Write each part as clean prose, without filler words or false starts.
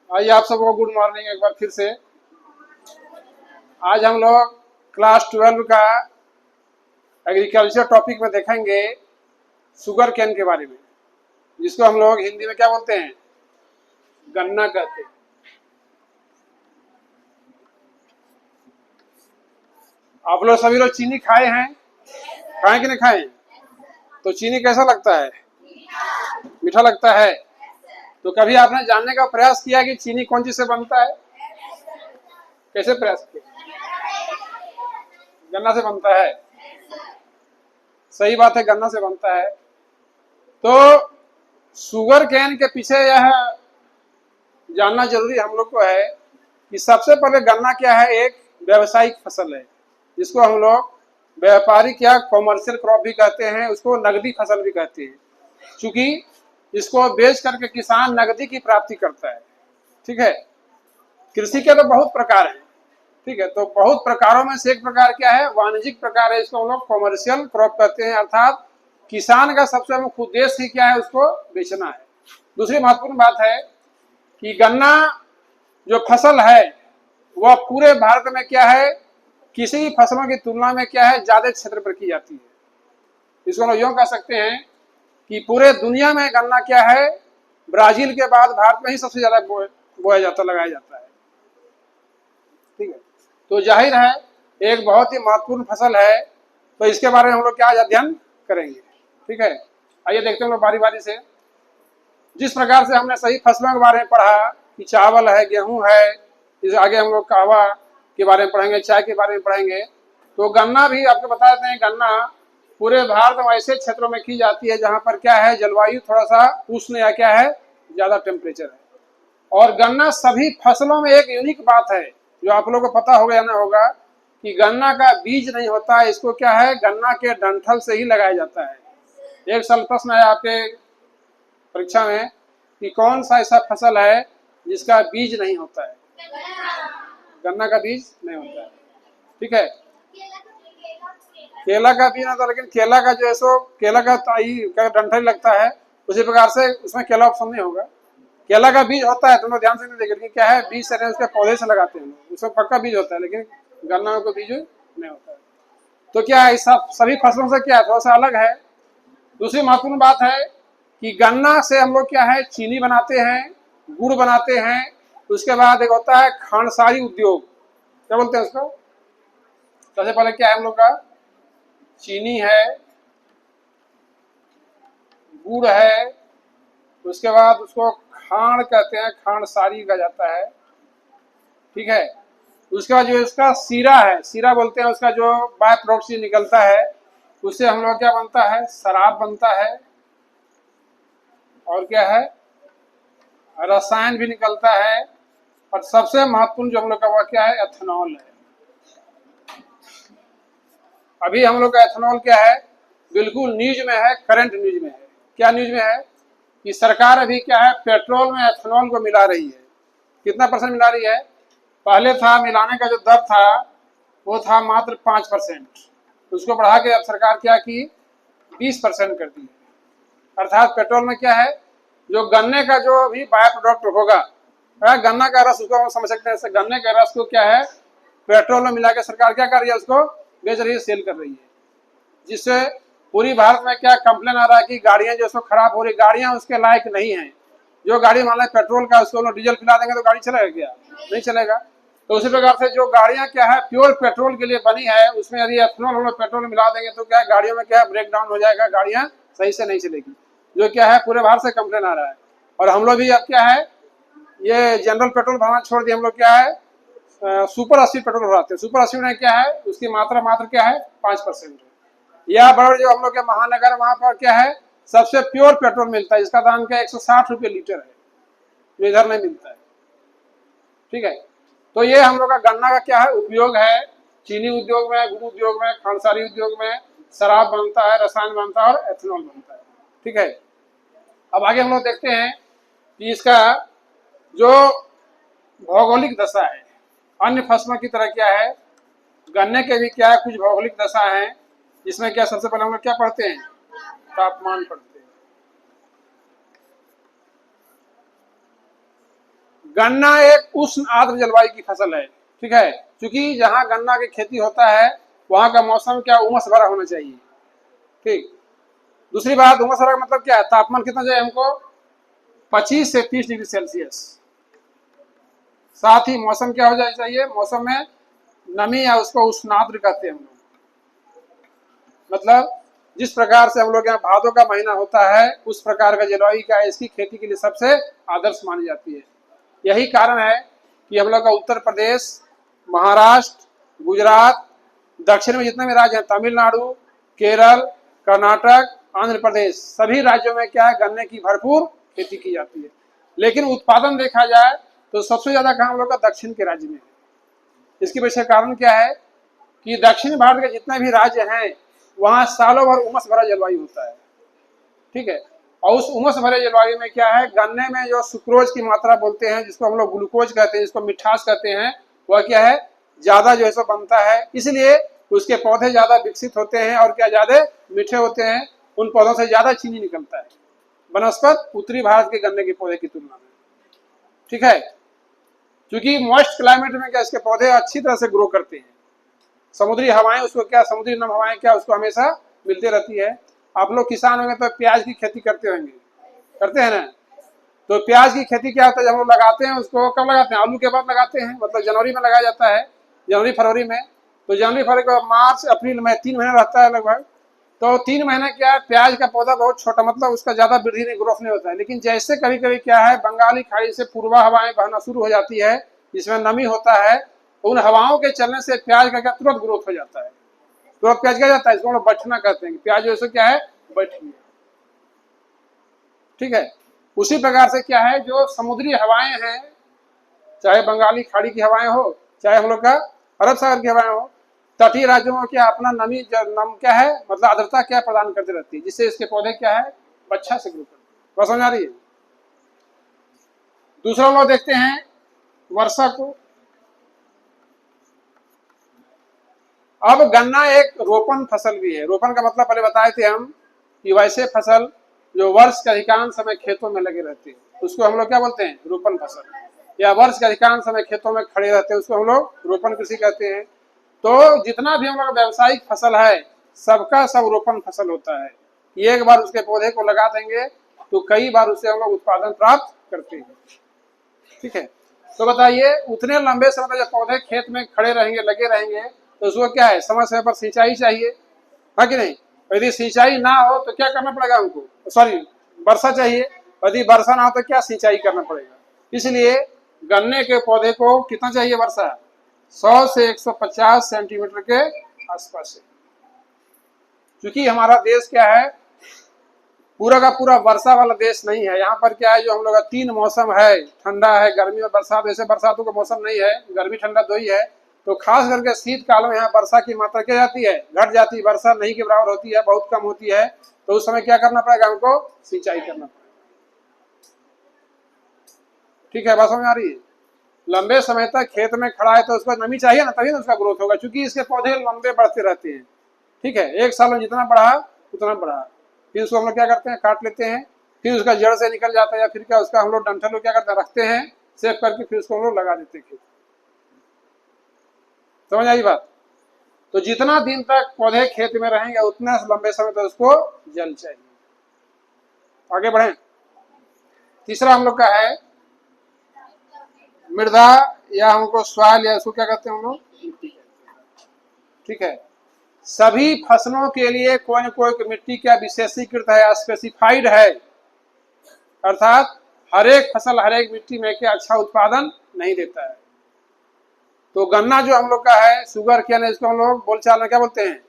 आइए आप सबको गुड मॉर्निंग एक बार फिर से। आज हम लोग क्लास 12 का एग्रीकल्चर टॉपिक में देखेंगे शुगर केन के बारे में, जिसको हम लोग हिंदी में क्या बोलते हैं, गन्ना कहते हैं। आप लोग सभी लोग चीनी खाए हैं, खाए कि नहीं खाए हैं? तो चीनी कैसा लगता है? मीठा लगता है। तो कभी आपने जानने का प्रयास किया कि चीनी कौन चीज से बनता है? कैसे प्रयास किया? गन्ना से बनता है। सही बात है, गन्ना से बनता है। तो शुगर केन के पीछे यह जानना जरूरी हम लोग को है कि सबसे पहले गन्ना क्या है, एक व्यावसायिक फसल है जिसको हम लोग व्यापारिक या कॉमर्शियल क्रॉप भी कहते हैं, उसको नगदी फसल भी कहते हैं, क्योंकि इसको बेच करके किसान नगदी की प्राप्ति करता है। ठीक है। कृषि के तो बहुत प्रकार हैं। ठीक है। तो बहुत प्रकारों में से एक प्रकार क्या है, वाणिज्यिक प्रकार है, इसको हम लोग कॉमर्शियल क्रॉप कहते हैं। अर्थात किसान का सबसे मुख्य उद्देश्य ही क्या है, उसको बेचना है। दूसरी महत्वपूर्ण बात है कि गन्ना जो फसल है वह पूरे भारत में क्या है, किसी भी फसलों की तुलना में क्या है, ज्यादा क्षेत्र पर की जाती है। इसको हम यूं कह सकते हैं कि पूरे दुनिया में गन्ना क्या है, ब्राजील के बाद भारत में ही सबसे ज्यादा बोया जाता, लगाया जाता है। ठीक है। तो जाहिर है एक बहुत ही महत्वपूर्ण फसल है, तो इसके बारे में हम लोग क्या आज अध्ययन करेंगे। ठीक है। आइए देखते हैं हम लोग बारी बारी से। जिस प्रकार से हमने सही फसलों के बारे में पढ़ा कि चावल है, गेहूं है, इस आगे हम लोग कहवा के बारे में पढ़ेंगे, चाय के बारे में पढ़ेंगे। तो गन्ना भी आपको बता देते हैं, गन्ना पूरे भारत में ऐसे क्षेत्रों में की जाती है जहां पर क्या है, जलवायु थोड़ा सा उष्ण या क्या है, ज्यादा टेम्परेचर है। और गन्ना सभी फसलों में एक यूनिक बात है जो आप लोगों को पता होगा या ना होगा कि गन्ना का बीज नहीं होता है, इसको क्या है, गन्ना के डंठल से ही लगाया जाता है। एक साल प्रश्न है आपके परीक्षा में कि कौन सा ऐसा फसल है जिसका बीज नहीं होता है? गन्ना का बीज नहीं होता है। ठीक है। केला का बीज होता है, लेकिन केला का जो है सो केला का ताई का डंठल लगता है, उसी प्रकार से उसमें केला ऑप्शन नहीं होगा। केला का बीज होता है, तुम लोग ध्यान से नहीं देखेंगे, क्या है, बीज से उसके पौधे से लगाते हैं, उसमें पक्का बीज होता है, लेकिन गन्ना का बीज नहीं होता है। तो क्या है, सभी फसलों से क्या है, थोड़ा सा अलग है। दूसरी महत्वपूर्ण बात है कि गन्ना से हम लोग क्या है, चीनी बनाते हैं, गुड़ बनाते हैं। उसके बाद एक होता है खांडसारी उद्योग, क्या बोलते हैं उसको। सबसे पहले क्या है हम लोग का, चीनी है, गुड़ है, उसके बाद उसको खांड कहते हैं, खांडसारी कहा जाता है। ठीक है। उसके बाद जो इसका सीरा है, सीरा बोलते हैं, उसका जो बाय प्रोडक्ट निकलता है उससे हम लोग क्या बनता है, शराब बनता है। और क्या है, रसायन भी निकलता है। और सबसे महत्वपूर्ण जो हम लोग का वो क्या है, एथेनॉल है। अभी हम लोग का एथेनॉल क्या है, बिल्कुल न्यूज में है, करंट न्यूज में है। क्या न्यूज में है कि सरकार अभी क्या है, पेट्रोल में एथेनॉल को मिला रही है। कितना परसेंट मिला रही है? पहले था मिलाने का जो दर था वो था मात्र 5%, उसको बढ़ा के अब सरकार क्या की, 20% कर दी। अर्थात पेट्रोल में क्या है, जो गन्ने का जो भी बाय प्रोडक्ट होगा, गन्ना का रस, उसको हम समझ सकते हैं, गन्ने के रस को क्या है, पेट्रोल में मिला के सरकार क्या कर रही है, उसको बेच रही है, सेल कर रही है। जिससे पूरी भारत में क्या कंप्लेन आ रहा है कि गाड़ियां जो खराब हो रही, गाड़ियां उसके लायक नहीं है। जो गाड़ी मान लो पेट्रोल का, उसको डीजल पिला देंगे तो गाड़ी चलेगा क्या? नहीं चलेगा। तो उसी प्रकार से जो गाड़ियां क्या है प्योर पेट्रोल के लिए बनी है, उसमें यदि एथेनॉल हम लोग पेट्रोल मिला देंगे तो क्या है, गाड़ियों में क्या है, ब्रेक डाउन हो जाएगा, गाड़ियां सही से नहीं चलेगी। जो क्या है पूरे भारत से कंप्लेन आ रहा है। और हम लोग भी अब क्या है, ये जनरल पेट्रोल भरना छोड़ दिए, हम लोग क्या है, सुपर 80 पेट्रोल भराते हैं। सुपर 80 में क्या है, उसकी मात्रा मात्र क्या है, 5% है। या बड़े जो हम लोग के महानगर, वहां पर क्या है, सबसे प्योर पेट्रोल मिलता है, जिसका दाम क्या 160 रुपये लीटर है, जो इधर नहीं मिलता है। ठीक है। तो ये हम लोग का गन्ना का क्या है, उपयोग है, चीनी उद्योग में, गुड़ उद्योग में, खांडसारी उद्योग में शराब बनता है, रसायन बनता है और एथेनॉल बनता है। ठीक है। अब आगे हम लोग देखते हैं कि इसका जो भौगोलिक दशा है, अन्य फसलों की तरह क्या है, गन्ने के भी क्या है, कुछ भौगोलिक दशा है, जिसमें क्या सबसे पहले हम लोग क्या पढ़ते हैं, तापमान पढ़ते हैं। गन्ना एक उष्ण आर्द्र जलवायु की फसल है, ठीक है, क्योंकि जहां गन्ना की खेती होता है वहां का मौसम क्या उमस भरा होना चाहिए। ठीक, दूसरी बात, उमस भरा का मतलब क्या है, तापमान कितना चाहिए हमको, 25 से 30 डिग्री सेल्सियस। साथ ही मौसम क्या हो जाना चाहिए, मौसम में नमी या उसको उष्णाद्र कहते हैं हम लोग। मतलब जिस प्रकार से हम लोग यहाँ भादों का महीना होता है उस प्रकार का जलवायु का इसकी खेती के लिए सबसे आदर्श मानी जाती है। यही कारण है कि हम लोग का उत्तर प्रदेश, महाराष्ट्र, गुजरात, दक्षिण में जितने भी राज्य हैं, तमिलनाडु, केरल, कर्नाटक, आंध्र प्रदेश, सभी राज्यों में क्या है, गन्ने की भरपूर खेती की जाती है। लेकिन उत्पादन देखा जाए तो सबसे ज्यादा कहाँ हम लोग का दक्षिण के राज्य में है। इसके पीछे कारण क्या है कि दक्षिण भारत के जितने भी राज्य हैं वहां सालों भर उमस भरा जलवायु होता है, ठीक है, और उस उमस भरे जलवायु में क्या है, गन्ने में जो सुक्रोज की मात्रा बोलते हैं, जिसको हम लोग ग्लूकोज कहते हैं, जिसको मिठास कहते हैं, वह क्या है, ज्यादा जो है सो बनता है। इसलिए उसके पौधे ज्यादा विकसित होते हैं और क्या ज्यादा मीठे होते हैं, उन पौधों से ज्यादा चीनी निकलता है बनस्पत उत्तरी भारत के गन्ने के पौधे की तुलना में, ठीक है, क्योंकि मॉइस्ट क्लाइमेट में क्या इसके पौधे अच्छी तरह से ग्रो करते हैं। समुद्री हवाएं उसको क्या, समुद्री नम हवाएं क्या उसको हमेशा मिलती रहती है। आप लोग किसान होंगे तो प्याज की खेती करते होंगे, करते हैं ना, तो प्याज की खेती क्या होता है, जब हम लोग लगाते हैं उसको कब लगाते हैं, आलू के बाद लगाते हैं, मतलब जनवरी में लगाया जाता है, जनवरी फरवरी में। तो जनवरी फरवरी के बाद मार्च अप्रैल में 3 महीना रहता है लगभग। तो 3 महीने क्या है, प्याज का पौधा बहुत छोटा, मतलब उसका ज्यादा वृद्धि नहीं, ग्रोथ नहीं होता है। लेकिन जैसे कभी कभी क्या है, बंगाली खाड़ी से पूर्वा हवाएं बहना शुरू हो जाती है, जिसमें नमी होता है, तो उन हवाओं के चलने से प्याज का क्या तुरंत ग्रोथ हो जाता है, तुरंत प्याज क्या जाता है, इसको हम लोग बैठना कहते हैं, प्याज जैसे क्या है, बैठ गया, ठीक है। उसी प्रकार से क्या है, जो समुद्री हवाएं हैं, चाहे बंगाली खाड़ी की हवाएं हो, चाहे हम लोग का अरब सागर की हवाएं हो, तटीय राज्यों में क्या अपना नमी नम क्या है, मतलब आर्द्रता क्या प्रदान करती रहती है, जिससे इसके पौधे क्या है, अच्छा से ग्रो करते हैं। बस समझ आ रही है। दूसरा हम लोग देखते हैं वर्षा को। अब गन्ना एक रोपण फसल भी है। रोपण का मतलब पहले बताए थे हम कि वैसे फसल जो वर्ष के अधिकांश समय खेतों में लगे रहते हैं उसको हम लोग क्या बोलते हैं, रोपण फसल, या वर्ष के अधिकांश समय खेतों में खड़े रहते हैं उसको हम लोग रोपण कृषि कहते हैं। तो जितना भी हम लोग व्यावसायिक फसल है सबका सब रोपण फसल होता है। एक बार उसके पौधे को लगा देंगे तो कई बार उससे हम लोग उत्पादन प्राप्त करते हैं, ठीक है। तो बताइए, उतने लंबे समय तक जब पौधे खेत में खड़े रहेंगे, लगे रहेंगे, तो उसको क्या है, समय समय पर सिंचाई चाहिए, है कि नहीं। यदि सिंचाई ना हो तो क्या करना पड़ेगा हमको, सॉरी वर्षा चाहिए, यदि वर्षा ना हो तो क्या सिंचाई करना पड़ेगा। इसलिए गन्ने के पौधे को कितना चाहिए वर्षा, 100 से 150 सेंटीमीटर के आसपास है। क्योंकि हमारा देश क्या है, पूरा का पूरा वर्षा वाला देश नहीं है। यहाँ पर क्या है, जो हम लोग का 3 मौसम है, ठंडा है, गर्मी और बरसात। वैसे बरसातों का मौसम नहीं है, गर्मी ठंडा 2 ही है। तो खास करके शीत काल में यहाँ वर्षा की मात्रा क्या जाती है, घट जाती है, वर्षा नहीं के बराबर होती है, बहुत कम होती है। तो उस समय क्या करना पड़ेगा हमको, सिंचाई करना पड़ेगा, ठीक है। बात समझ आ रही है। लंबे समय तक खेत में खड़ा है तो उसको नमी चाहिए ना, तभी ना उसका ग्रोथ होगा, क्योंकि इसके पौधे लंबे बढ़ते रहते हैं, ठीक है। एक साल में जितना बढ़ा उतना बढ़ा, फिर उसको हम लोग क्या करते हैं, काट लेते हैं, फिर उसका जड़ से निकल जाता है, या फिर क्या उसका हम लोग डंठल क्या करते हैं, रखते हैं सेव करके, फिर उसको हम लोग लगा देते हैं खेत। समझ आई बात। तो जितना दिन तक पौधे खेत में रहेंगे उतना लंबे समय तक उसको जल चाहिए। आगे बढ़े। तीसरा हम लोग का है मृदा, या हमको सॉइल, या उसको क्या कहते हैं हम लोग, मिट्टी, ठीक है। सभी फसलों के लिए कोई न कोई मिट्टी क्या विशेषीकृत है, स्पेसिफाइड है, अर्थात हर एक फसल हर एक मिट्टी में क्या अच्छा उत्पादन नहीं देता है। तो गन्ना जो हम लोग का है, शुगर केन, इसको हम लोग बोलचाल में क्या बोलते हैं,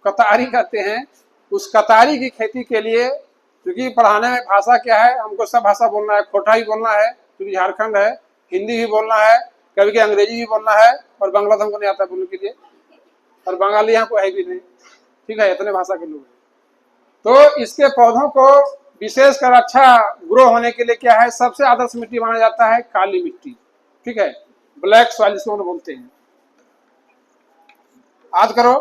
कतारी कहते हैं। उस कतारी की खेती के लिए, क्योंकि पढ़ाने में भाषा क्या है, हमको सब भाषा बोलना है, खोटा ही बोलना है क्योंकि झारखंड है, हिंदी भी बोलना है, कभी कभी अंग्रेजी भी बोलना है, और बांग्ला तो हमको नहीं आता बोलने के लिए, और बंगाली यहाँ को है भी नहीं, ठीक है, इतने भाषा के लोग हैं। तो इसके पौधों को विशेषकर अच्छा ग्रो होने के लिए क्या है, सबसे आदर्श मिट्टी माना जाता है काली मिट्टी, ठीक है, ब्लैक सॉइल जिसको बोलते हैं। याद करो,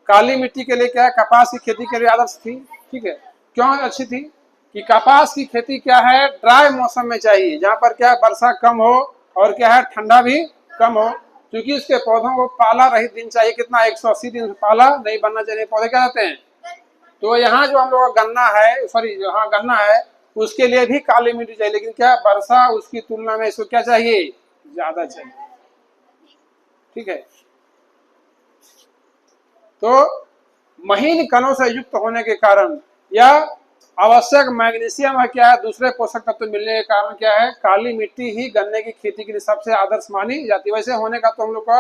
काली मिट्टी के लिए क्या है, कपास की खेती के लिए आदर्श थी, ठीक है। क्यों अच्छी थी, कि कपास की खेती क्या है, ड्राई मौसम में चाहिए, जहां पर क्या है वर्षा कम हो और क्या है ठंडा भी कम हो, क्योंकि इसके पौधों को पाला रहित दिन चाहिए, कितना 180 दिन पाला नहीं बनना चाहिए, पौधे क्या होते हैं। तो यहाँ जो हम लोग का गन्ना है, सॉरी हाँ गन्ना है, उसके लिए भी काली मिट्टी चाहिए, लेकिन क्या वर्षा उसकी तुलना में इसको क्या चाहिए, ज्यादा चाहिए। ठीक है, तो महीन कणों से युक्त होने के कारण या आवश्यक मैग्नीशियम है क्या है, दूसरे पोषक तत्व मिलने के कारण क्या है, काली मिट्टी ही गन्ने की खेती के लिए सबसे आदर्श मानी जाती है। वैसे होने का तो हम लोग का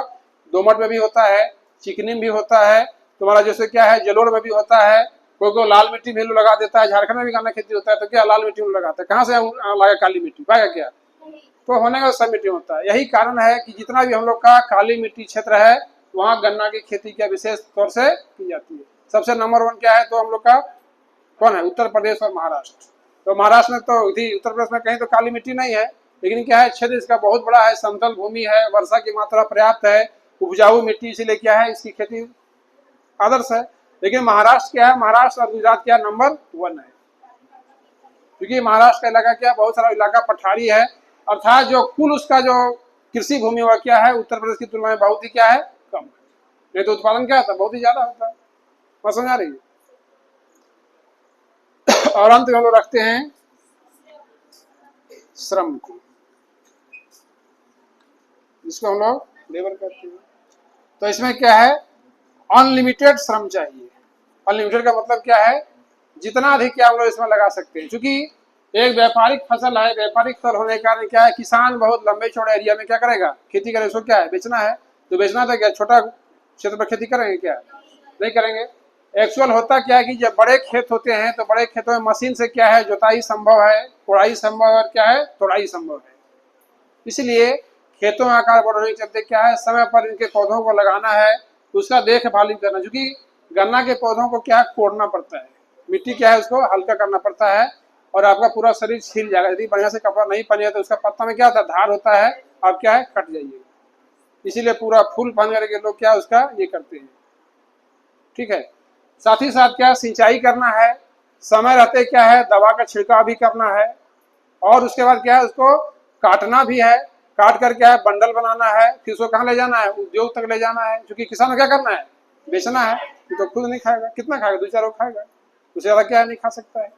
दोमट में भी होता है, चिकनी में भी होता है, तुम्हारा जैसे क्या है जलोढ़ में भी होता है, कोई लाल मिट्टी भी लगा देता है। झारखंड में भी गन्ना खेती होता है, तो क्या लाल मिट्टी में लगाता है, कहाँ से लगा काली मिट्टी पाएगा क्या, तो होने का सब मिट्टी होता है। यही कारण है कि जितना भी हम लोग का काली मिट्टी क्षेत्र है, वहाँ गन्ना की खेती क्या विशेष तौर से की जाती है। सबसे नंबर 1 क्या है, तो हम लोग का कौन है, उत्तर प्रदेश और महाराष्ट्र। तो महाराष्ट्र में तो उत्तर प्रदेश में कहीं तो काली मिट्टी नहीं है, लेकिन क्या है क्षेत्र इसका बहुत बड़ा है, समतल भूमि है, वर्षा की मात्रा पर्याप्त है, उपजाऊ मिट्टी, इसीलिए क्या है इसकी खेती आदर्श है। लेकिन महाराष्ट्र क्या है, महाराष्ट्र और गुजरात क्या नंबर 1 है, क्योंकि महाराष्ट्र का इलाका क्या बहुत सारा इलाका पठारी है, अर्थात जो कुल उसका जो कृषि भूमि हुआ क्या है उत्तर प्रदेश की तुलना में बहुत ही क्या है कम है, नहीं तो उत्पादन क्या होता है बहुत ही ज्यादा होता है। बात समझ आ रही है। और अंत में हम लोग रखते हैं श्रम को, जिसको हम लोग लेबर करते हैं। तो इसमें क्या है, अनलिमिटेड श्रम चाहिए। अनलिमिटेड का मतलब क्या है, जितना अधिक क्या हम लोग इसमें लगा सकते हैं, क्योंकि एक व्यापारिक फसल है, व्यापारिक फसल होने के कारण क्या है, किसान बहुत लंबे चौड़े एरिया में क्या करेगा, खेती करेगा, उसको क्या है बेचना है, तो बेचना था क्या छोटा क्षेत्र पर खेती करेंगे क्या, नहीं करेंगे। एक्चुअल होता क्या है कि जब बड़े खेत होते हैं तो बड़े खेतों में मशीन से क्या है जुताई संभव है, कोड़ाई संभव है और क्या है तोड़ाई संभव है। इसलिए खेतों में आकार बढ़ने के चलते क्या है, समय पर इनके पौधों को लगाना है, उसका देखभाल भी करना, क्योंकि गन्ना के पौधों को क्या कोड़ना पड़ता है, मिट्टी क्या है उसको हल्का करना पड़ता है, और आपका पूरा शरीर छिल जाएगा। यदि बढ़िया से कपड़ा नहीं पहने तो उसका पत्ता में क्या होता है धार होता है, आप क्या है कट जाइएगा। इसीलिए पूरा फूल पहन करके लोग क्या उसका ये करते हैं। ठीक है, साथ ही साथ क्या सिंचाई करना है, समय रहते क्या है दवा का छिड़काव भी करना है, और उसके बाद क्या है उसको काटना भी है, काट कर क्या है बंडल बनाना है, फिर उसको कहाँ ले जाना है, उद्योग तक ले जाना है, क्योंकि किसान को क्या करना है बेचना है, तो खुद नहीं खाएगा, कितना खाएगा 2-4 लोग खाएगा, उससे ज्यादा क्या नहीं खा सकता है।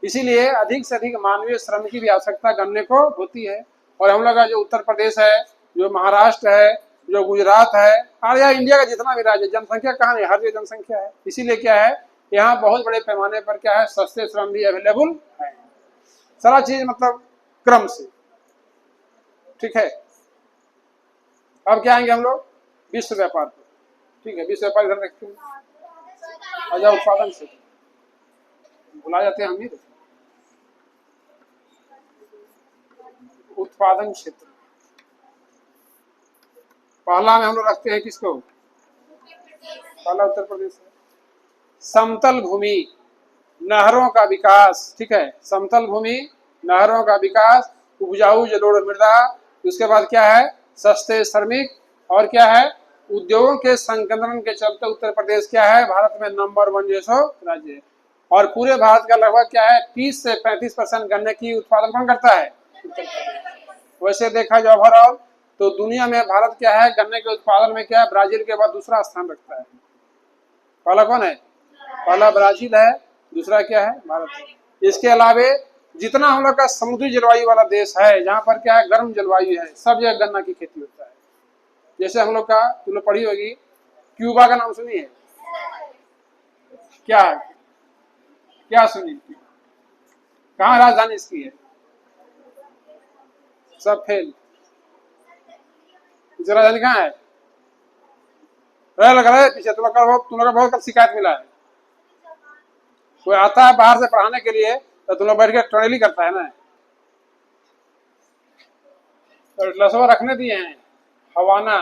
इसीलिए अधिक से अधिक मानवीय श्रम की भी आवश्यकता गन्ने को होती है। और हम लोग का जो उत्तर प्रदेश है, जो महाराष्ट्र है, जो गुजरात है, और या इंडिया का जितना भी राज्य, जनसंख्या कहाँ नहीं, हर जगह जनसंख्या है, इसीलिए क्या है यहाँ बहुत बड़े पैमाने पर क्या है सस्ते श्रम भी अवेलेबल है, सारा चीज मतलब क्रम से। ठीक है, अब क्या आएंगे हम लोग विश्व व्यापार पर। ठीक है, विश्व व्यापार इधर रखते हैं, अच्छा उत्पादन से बुला जाते हैं हम ही, उत्पादन क्षेत्र पहला में हम लोग रखते हैं किसको, पहला उत्तर प्रदेश है। समतल भूमि नहरों का विकास, ठीक है, समतल भूमि नहरों का विकास, उपजाऊ जलोढ़ मृदा, उसके बाद क्या है सस्ते श्रमिक, और क्या है उद्योगों के संकेंद्रण के चलते उत्तर प्रदेश क्या है भारत में नंबर 1 जैसो राज्य है। और पूरे भारत का लगभग क्या है 30 से 35% गन्ने की उत्पादन कौन करता है, वैसे देखा जाए ओवरऑल तो दुनिया में भारत क्या है गन्ने के उत्पादन में क्या है ब्राजील के बाद दूसरा स्थान रखता है। पहला कौन है, पहला ब्राजील है, दूसरा क्या है भारत है। इसके अलावे जितना हम लोग का समुद्री जलवायु वाला देश है, जहाँ पर क्या है गर्म जलवायु है, सब जगह गन्ना की खेती होता है। जैसे हम लोग का तुम लोग पढ़ी होगी क्यूबा का नाम सुनी है, क्या है क्या सुनी, कहाँ राजधानी इसकी है, सब फेल, राजधानी कहाँ है, लगा रहे पीछे तुम लोग का बहुत शिकायत मिला है। कोई आता है बाहर से पढ़ाने के लिए तो तुम लोग बैठ के टनली करता है ना, तो लसवा रखने दिए हैं हवाना,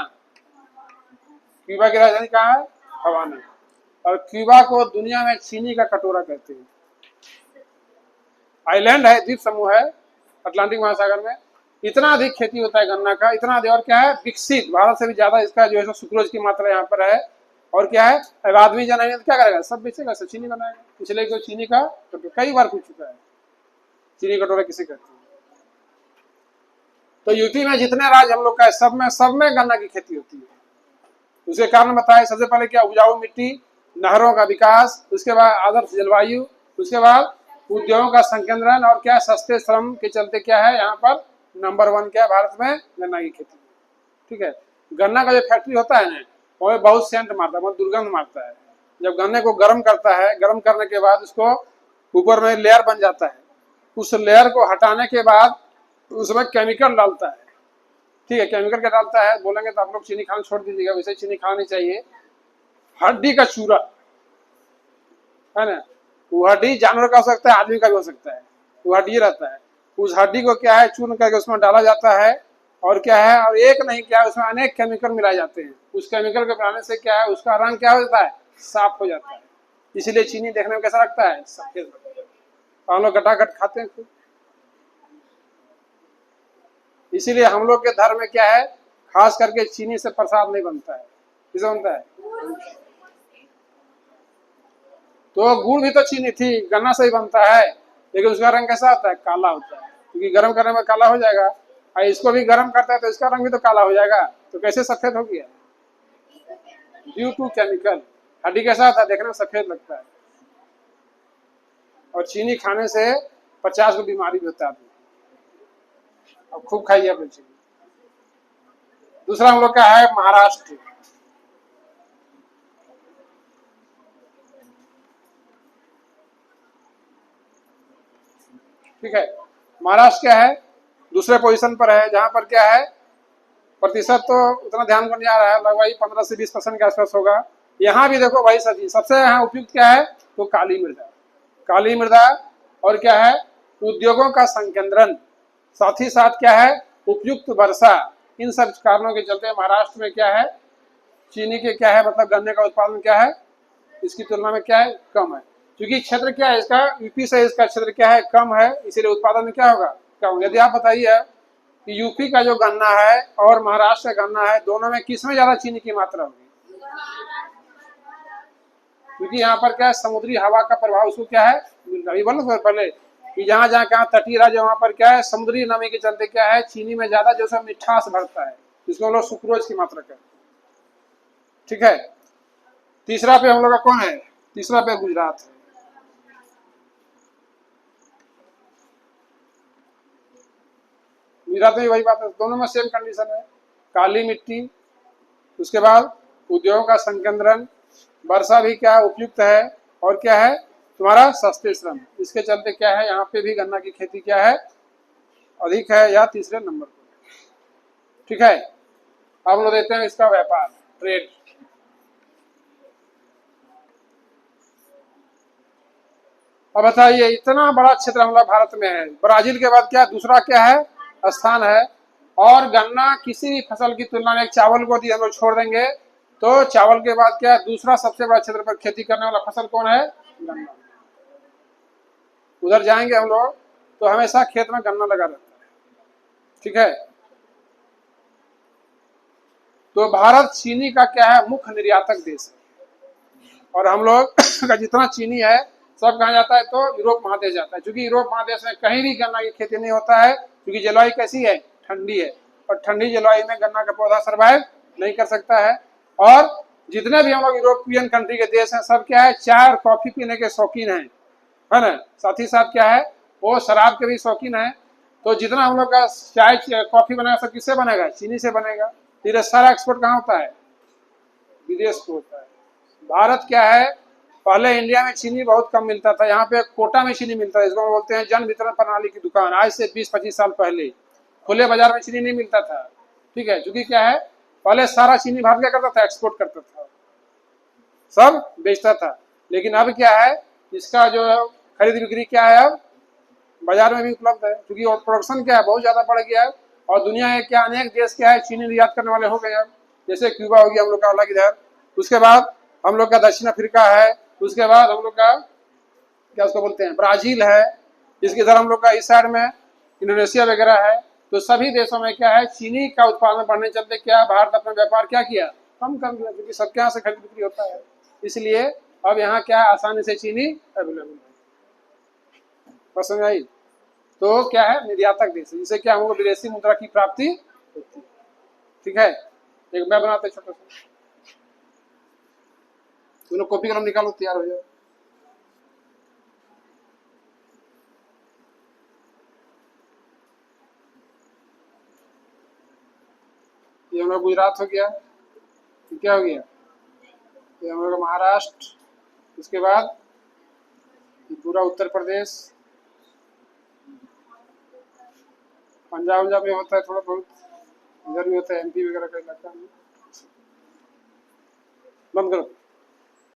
क्यूबा की राजधानी कहाँ है हवाना, और क्यूबा को दुनिया में चीनी का कटोरा कहते हैं। आइलैंड है, द्वीप समूह है अटलांटिक महासागर में, इतना अधिक खेती होता है गन्ना का, इतना अधिक, और क्या है विकसित, भारत से भी ज्यादा इसका जो है सुक्रोज की मात्रा यहाँ पर है। और क्या है अब आदमी जानेंगे तो क्या करेगा, सब बेचेगा, सब चीनी बनाएगा, इसलिए तो चीनी का तो कई बार पूछ चुका है। चीनी कटोरा किसे कहते हैं। तो यूपी में जितने राज्य हम लोग का है, सब में गन्ना की खेती होती है। उसके कारण बताए, सबसे पहले क्या, उपजाऊ मिट्टी, नहरों का विकास, उसके बाद आदर्श जलवायु, उसके बाद उद्योगों का संकेंद्रण, और क्या, सस्ते श्रम के चलते क्या है यहाँ पर नंबर 1 क्या है भारत में, गन्ना की खेती। ठीक है, गन्ना का जो फैक्ट्री होता है ना, वो बहुत सेंट मारता है, बहुत दुर्गंध मारता है। जब गन्ने को गर्म करता है, गर्म करने के बाद उसको ऊपर में लेयर बन जाता है, उस लेयर को हटाने के बाद उसमें केमिकल डालता है। ठीक है, केमिकल क्या डालता है, बोलेंगे तो आप लोग चीनी खाना छोड़ दीजिएगा, वैसे चीनी खानी चाहिए। हड्डी का चूरा है ना, वो हड्डी जानवर का हो सकता है, आदमी का भी हो सकता है, वो हड्डी रहता है। उस हड्डी को क्या है, चूर्ण करके उसमें डाला जाता है, और क्या है, और एक नहीं क्या, उसमें अनेक केमिकल मिलाए जाते हैं। उस केमिकल के मिलाने से क्या है, उसका रंग क्या हो जाता है, साफ हो जाता है। इसीलिए चीनी देखने में कैसा लगता है, सफेद लगता है। हम लोग घटाघट खाते हैं। इसीलिए हम लोग के धर्म में क्या है, खास करके चीनी से प्रसाद नहीं बनता है। किसे बनता है, तो गुड़ भी तो चीनी थी, गन्ना से ही बनता है, लेकिन उसका रंग कैसा होता है, काला होता है, क्योंकि गर्म करने में काला हो जाएगा। और इसको भी गर्म करता है तो इसका रंग भी तो काला हो जाएगा, तो कैसे सफेद हो गया, ड्यू टू केमिकल। हड्डी कैसा होता है, देखने में सफेद लगता है। और चीनी खाने से 50 को बीमारी भी होता है। अब खूब खाइए आप चीनी। दूसरा हम लोग का है महाराष्ट्र। ठीक है, महाराष्ट्र क्या है, दूसरे पोजीशन पर है, जहां पर क्या है, प्रतिशत तो उतना ध्यान को नहीं आ रहा है, लगभग 15 से 20% के आसपास होगा। यहाँ भी देखो भाई सभी, सबसे यहाँ उपयुक्त क्या है, तो काली मृदा, काली मृदा, और क्या है, उद्योगों का संकेंद्रण, साथ ही साथ क्या है, उपयुक्त वर्षा। इन सब कारणों के चलते महाराष्ट्र में क्या है, चीनी के क्या है, मतलब गन्ने का उत्पादन क्या है, इसकी तुलना में क्या है, कम है। क्योंकि क्षेत्र क्या है इसका, यूपी से इसका क्षेत्र क्या है, कम है, इसीलिए उत्पादन में क्या होगा, कम। यदि आप बताइए कि यूपी का जो गन्ना है और महाराष्ट्र का गन्ना है, दोनों में किसमें ज्यादा चीनी की मात्रा होगी, क्योंकि यहाँ पर क्या है, समुद्री हवा का प्रभाव उसको क्या है, अभी बोला पहले कि जहाँ जहाँ क्या तटीय राज्य, वहां पर क्या है, समुद्री नमी के चलते क्या है, चीनी में ज्यादा जो है मिठास बढ़ता है, जिसको हम लोग सुक्रोज की मात्रा कहते हैं। ठीक है, तीसरा पे हम लोग का कौन है, तीसरा पे गुजरात है। गुजरात में वही बात है, दोनों में सेम कंडीशन है, काली मिट्टी, उसके बाद उद्योगों का संकेंद्रण, वर्षा भी क्या उपयुक्त है, और क्या है, तुम्हारा सस्ते श्रम। इसके चलते क्या है, यहाँ पे भी गन्ना की खेती क्या है, अधिक है, या तीसरे नंबर पर। ठीक है, अब लोग देते हैं इसका व्यापार, ट्रेड। अब बताइए, इतना बड़ा क्षेत्र हमारा भारत में है, ब्राजील के बाद क्या दूसरा क्या है, स्थान है। और गन्ना किसी भी फसल की तुलना में, चावल को यदि हम लोग छोड़ देंगे, तो चावल के बाद क्या दूसरा सबसे बड़ा क्षेत्र पर खेती करने वाला फसल कौन है, गन्ना। उधर जाएंगे हम लोग तो हमेशा खेत में गन्ना लगा रहता है। ठीक है, तो भारत चीनी का क्या है, मुख्य निर्यातक देश है। और हम लोग का जितना चीनी है सब कहाँ जाता है, तो यूरोप महादेश जाता है, क्योंकि यूरोप महादेश में कहीं भी गन्ना की खेती नहीं होता है, क्योंकि जलवायु कैसी है, ठंडी है, और ठंडी जलवायु में गन्ना का पौधा सर्वाइव नहीं कर सकता है। और जितने भी हम लोग यूरोपियन कंट्री के देश हैं, सब क्या है, चाय और कॉफी पीने के शौकीन है ना, साथ ही साथ क्या है, वो शराब के भी शौकीन है। तो जितना हम लोग का चाय कॉफी बनेगा, सब किससे बनेगा, चीनी से बनेगा। फिर सारा एक्सपोर्ट कहाँ होता है, विदेश को होता है। भारत क्या है, पहले इंडिया में चीनी बहुत कम मिलता था, यहाँ पे कोटा में चीनी मिलता है, इसको बोलते हैं जन वितरण प्रणाली की दुकान। आज से 20-25 साल पहले खुले बाजार में चीनी नहीं मिलता था। ठीक है, क्योंकि क्या है, पहले सारा चीनी भारत क्या करता था, एक्सपोर्ट करता था, सब बेचता था। लेकिन अब क्या है, इसका जो खरीद बिक्री क्या है, अब बाजार में भी उपलब्ध है, क्योंकि प्रोडक्शन क्या है, बहुत ज्यादा बढ़ गया है। और दुनिया के क्या अनेक देश क्या है, चीनी निर्यात करने वाले हो गए अब, जैसे क्यूबा हो गया हम लोग का अलग इधर, उसके बाद हम लोग का दक्षिण अफ्रीका है, उसके बाद हम लोग का क्या उसको बोलते हैं, ब्राजील है, जिसके इधर हम लोग का इस साइड में इंडोनेशिया वगैरह है। तो सभी देशों में क्या है, चीनी का उत्पादन बढ़ने चलते क्या भारत अपना व्यापार क्या किया, कम कर दिया, क्योंकि सबके यहाँ से खरीद बिक्री होता है। इसलिए अब यहाँ क्या आसानी से चीनी अवेलेबल है। समझ आई। तो क्या है, निर्यातक देश है, जिससे क्या हमको विदेशी मुद्रा की प्राप्ति होती है। ठीक है, एक मैं बनाते छोटा सा, तुमने कॉपी कलम निकालो, तैयार हो जाओ। ये हमारा गुजरात हो गया, ये क्या हो गया, ये हमारा महाराष्ट्र, उसके बाद ये पूरा उत्तर प्रदेश, पंजाब में होता है थोड़ा बहुत, इधर भी होता है एमपी वगैरह का इलाका में। बंद करो।